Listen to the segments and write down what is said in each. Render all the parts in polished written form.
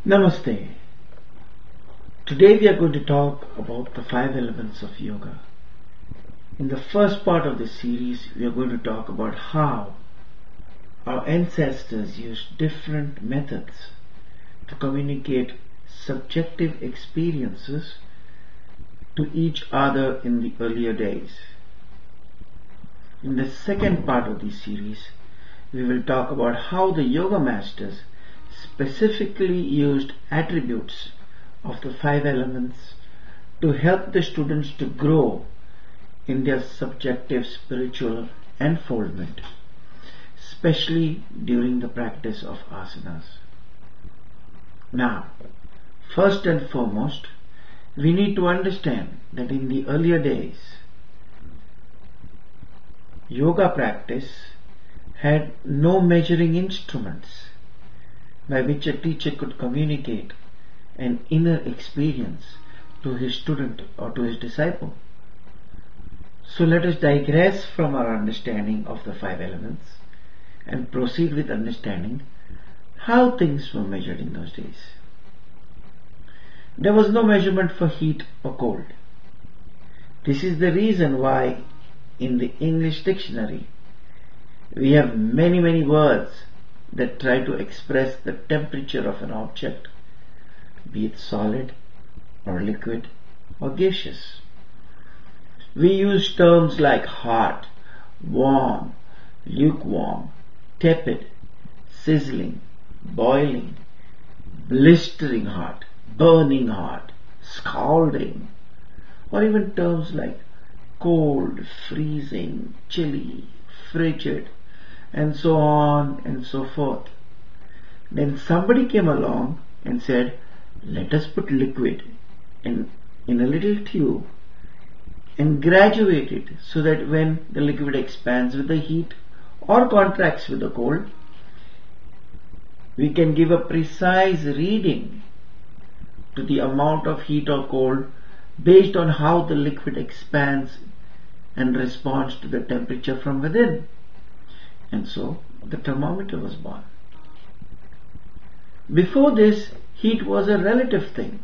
Namaste. Today we are going to talk about the 5 elements of yoga. In the first part of this series, we are going to talk about how our ancestors used different methods to communicate subjective experiences to each other in the earlier days. In the second part of this series, we will talk about how the yoga masters specifically used attributes of the 5 elements to help the students to grow in their subjective spiritual unfoldment, especially during the practice of asanas. Now, first and foremost, we need to understand that in the earlier days, yoga practice had no measuring instruments by which a teacher could communicate an inner experience to his student or to his disciple. So let us digress from our understanding of the 5 elements and proceed with understanding how things were measured in those days. There was no measurement for heat or cold. This is the reason why in the English dictionary we have many words that try to express the temperature of an object, be it solid or liquid or gaseous. We use terms like hot, warm, lukewarm, tepid, sizzling, boiling, blistering hot, burning hot, scalding, or even terms like cold, freezing, chilly, frigid, and so on and so forth. Then somebody came along and said, let us put liquid in a little tube and graduate it so that when the liquid expands with the heat or contracts with the cold, we can give a precise reading to the amount of heat or cold based on how the liquid expands and responds to the temperature from within. And so the thermometer was born. Before this, heat was a relative thing,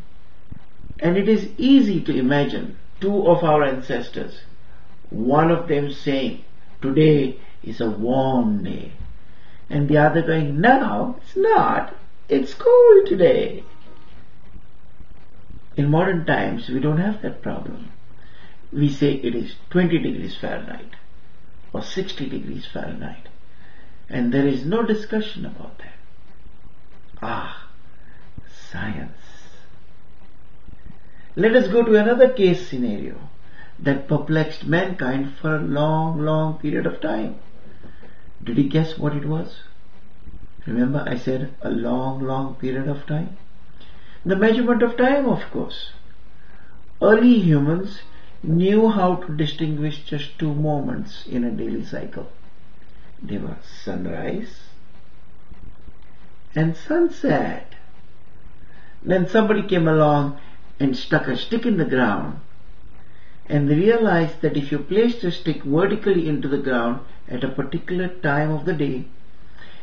and it is easy to imagine two of our ancestors, one of them saying, today is a warm day, and the other going, no, it's not, it's cold today. In modern times, we don't have that problem. We say it is 20 degrees Fahrenheit or 60 degrees Fahrenheit, and there is no discussion about that. Science. Let us go to another case scenario that perplexed mankind for a long period of time. Did you guess what it was? Remember I said a long period of time? The measurement of time, of course. Early humans knew how to distinguish just 2 moments in a daily cycle. They were sunrise and sunset. Then somebody came along and stuck a stick in the ground, and they realized that if you placed a stick vertically into the ground at a particular time of the day,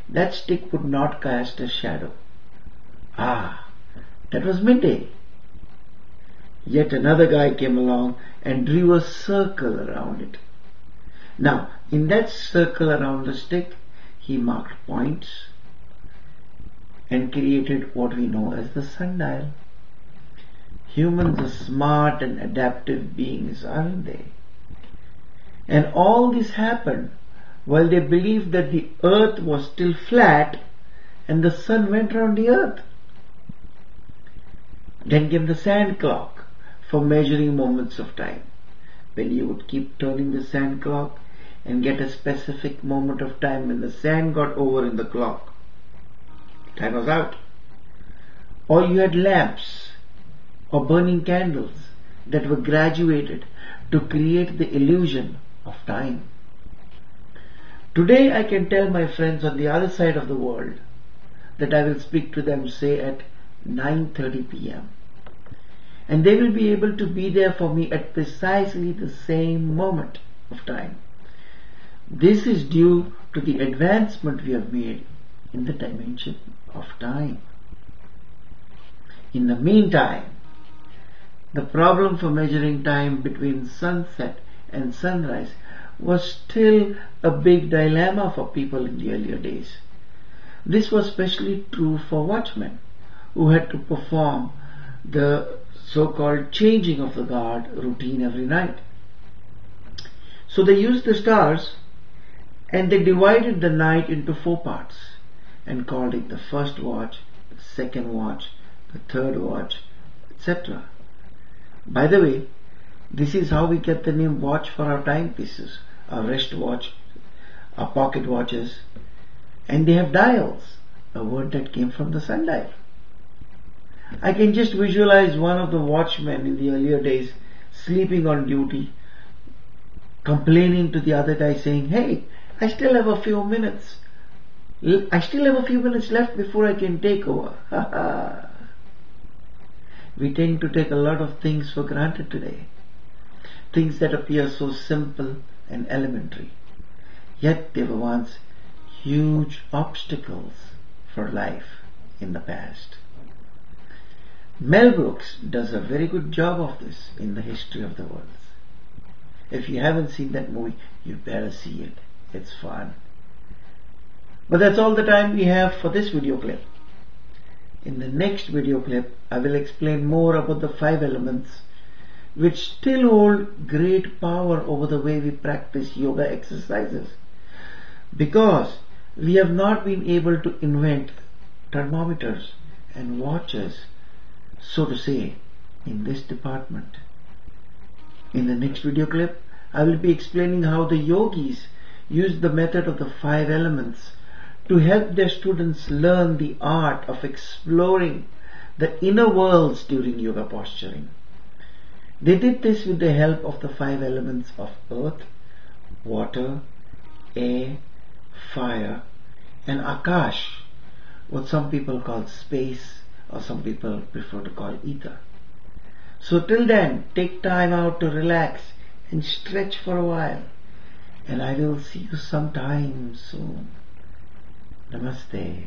that stick would not cast a shadow. That was midday. Yet another guy came along and drew a circle around it. Now, in that circle around the stick, he marked points and created what we know as the sundial. Humans are smart and adaptive beings, aren't they? And all this happened while they believed that the earth was still flat and the sun went around the earth. Then came the sand clock for measuring moments of time. When you would keep turning the sand clock and get a specific moment of time when the sand got over in the clock, time was out. Or you had lamps or burning candles that were graduated to create the illusion of time. Today I can tell my friends on the other side of the world that I will speak to them, say, at 9:30 p.m. and they will be able to be there for me at precisely the same moment of time. This is due to the advancement we have made in the dimension of time. In the meantime, the problem for measuring time between sunset and sunrise was still a big dilemma for people in the earlier days. This was especially true for watchmen who had to perform the so-called changing of the guard routine every night. So they used the stars and they divided the night into 4 parts and called it the first watch, the second watch, the third watch, etc. By the way, this is how we get the name watch for our timepieces, our wrist watch, our pocket watches, and they have dials, a word that came from the sundial. I can just visualize one of the watchmen in the earlier days sleeping on duty, complaining to the other guy saying, "Hey, I still have a few minutes. I still have a few minutes left before I can take over." We tend to take a lot of things for granted today. Things that appear so simple and elementary. Yet they were once huge obstacles for life in the past. Mel Brooks does a very good job of this in The History of the World. If you haven't seen that movie, you better see it. It's fun. But that's all the time we have for this video clip. In the next video clip, I will explain more about the 5 elements which still hold great power over the way we practice yoga exercises, because we have not been able to invent thermometers and watches, so to say, in this department. In the next video clip, I will be explaining how the yogis use the method of the 5 elements to help their students learn the art of exploring the inner worlds during yoga posturing. They did this with the help of the 5 elements of earth, water, air, fire, and akash, what some people call space, or some people prefer to call ether. So till then, take time out to relax and stretch for a while, and I will see you sometime soon. Namaste.